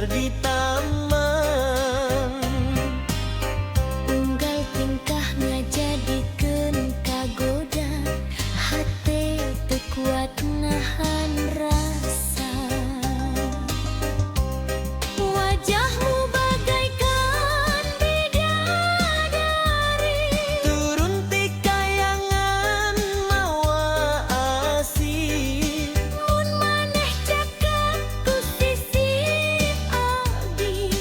mekar di taman. Unggal tingkah ngajadikeun kagoda, hate teu kuat nahan rasa. Wajahmu bagaikan bidadari, Turun ti kayangan mawa asih. mun maneh cakap ku sisi abdi,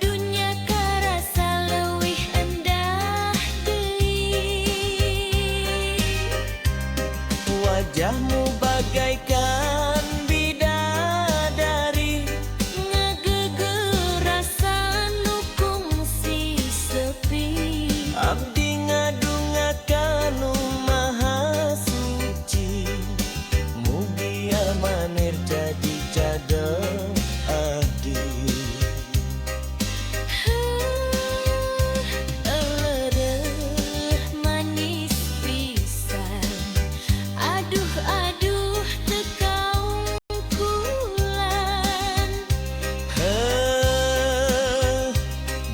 dunya karasa leuwih endah deui. Wajahmu bagaikan bidadari, Ngageugeur rasa nu kungsi sepi. abdi ngadungakan nu maha suci. Mugi amanir jadi cadel abdi. Elereuh manis pisan, aduh aduh teu kaungkulan.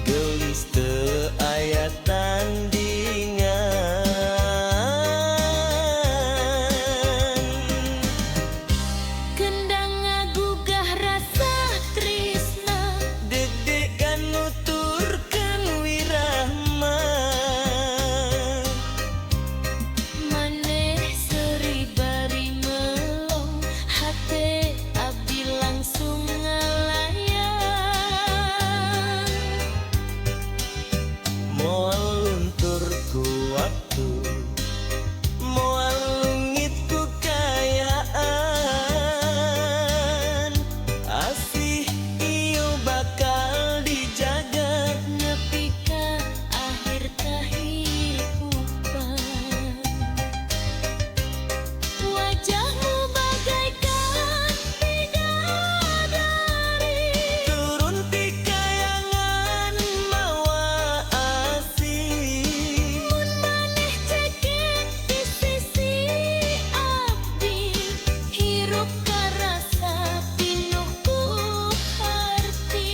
Gelis teu aya tandingan. Kendang ngagugah rasa tresna, Deg-degan nuturkeun wirahma. maneh seuri bari melong, hate abdi langsung ngalayan. Moal luntur ku waktu, moal lungit ku kayaan. Asih ieu bakal dijaga. Nepi ka akhir kahirupan. Wajahmu bagaikan bidadari, Turun ti kayangan mawa asih. mun maneh cekek di sisi abdi, hirup karasa pinuh ku harti.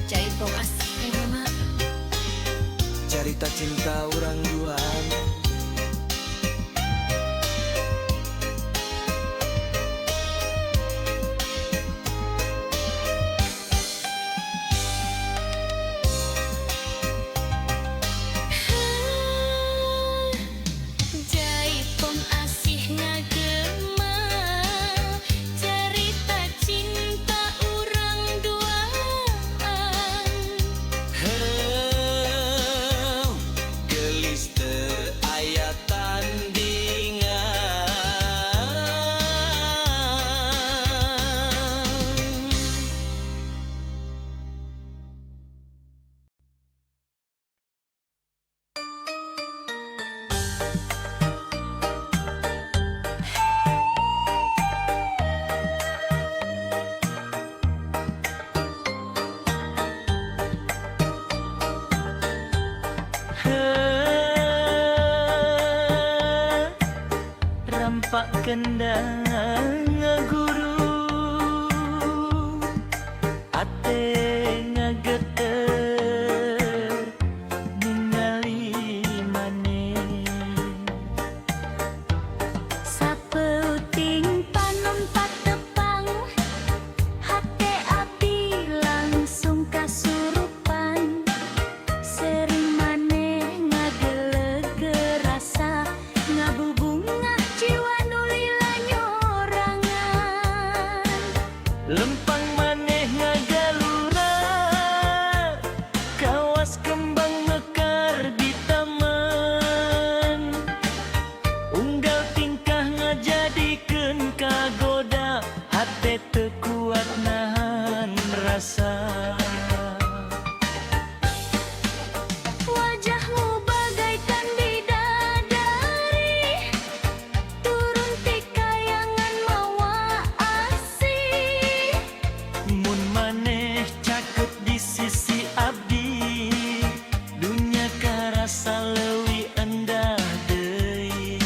Jaipong asih mama. Carita cinta urang duaan. Jaipong asih ngagema, cerita cinta urang duaan. Gelis teu aya tandingan. Rampak kendang ngaguru, ate ngageter ningali maneh. Sapeuting panon patepang, hate abdi langsung kasurupan. Sering maneh ngagelegeur rasa, ngabubungah jiwa nu lila nyorangan. Lempang maneh ngagalura, kawas kembang mekar di taman. Unggal tingkah ngajadikeun kagoda, hate teu kuat nahan rasa. Wajahmu bagaikan bidadari, turun ti kayangan mawa asih. Mun maneh caket di sisi abdi, dunya karasa leuwih endah deui.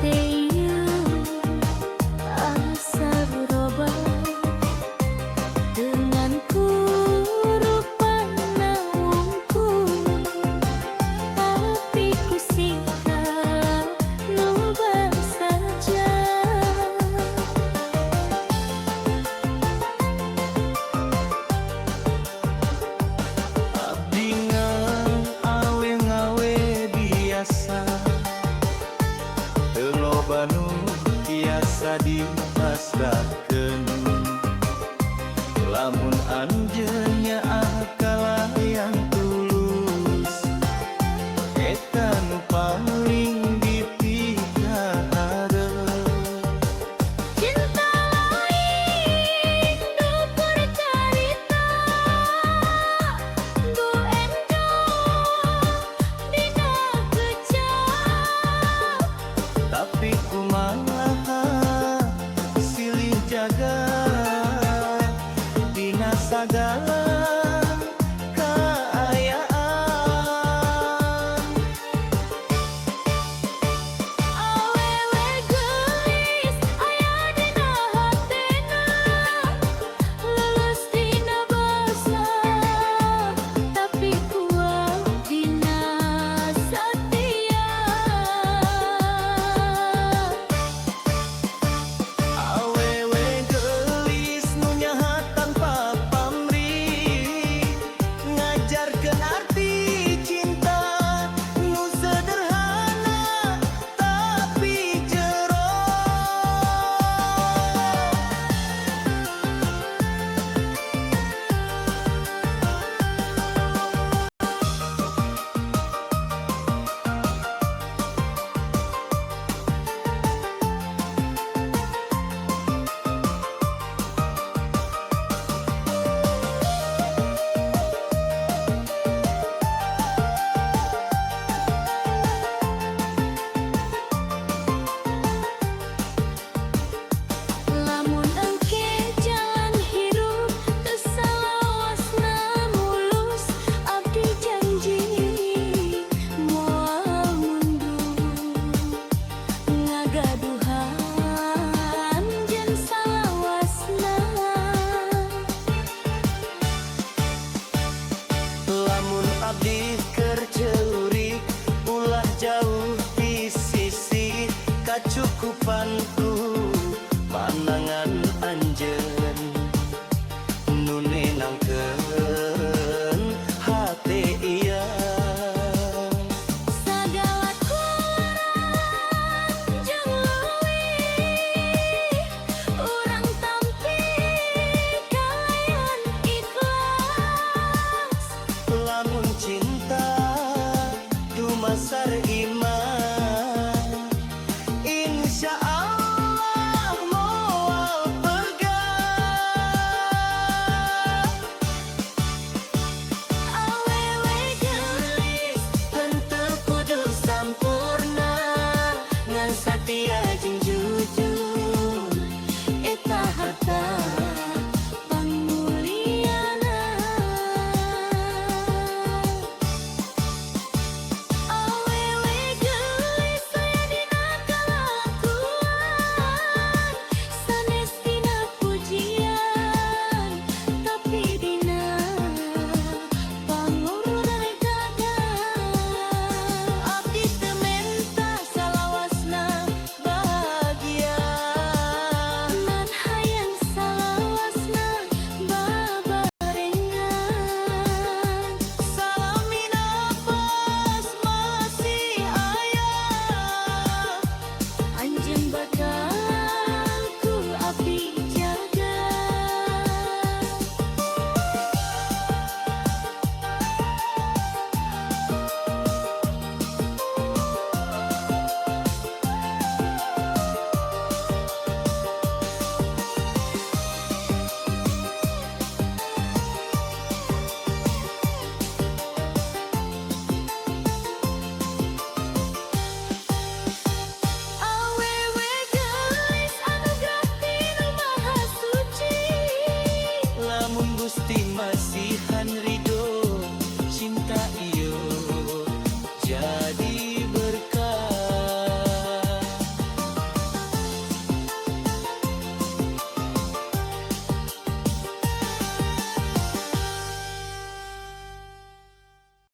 teh asal berubah dengan kurupana wungku, tapi ku sikap nubar saja. Abdi ngang awe-ngawe biasa, teu loba nu tiasa dipasrahkeun. Lamun anjeunnya akal yang tulus, eta nu paling dipikahareup. Cinta lain dukur carita, bu endong dina kecap. Tapi kumaha silih jaga dina sagala kaayaan. Awewe gelis aya dina hatena, lulus dina basa, tapi kuat dina satia. Awewe geulis nu nyaha tanpa pamrih, ngajarkeun arti cinta nu sederhana tapi jero. Lamun engke jalan hirup teu salawasna mulus, abdi janji moal mundur ngagaduhan jen salawasna. Lamun abdi keur ceurik ulah jauh di sisi kacukupanku manangan anjeun.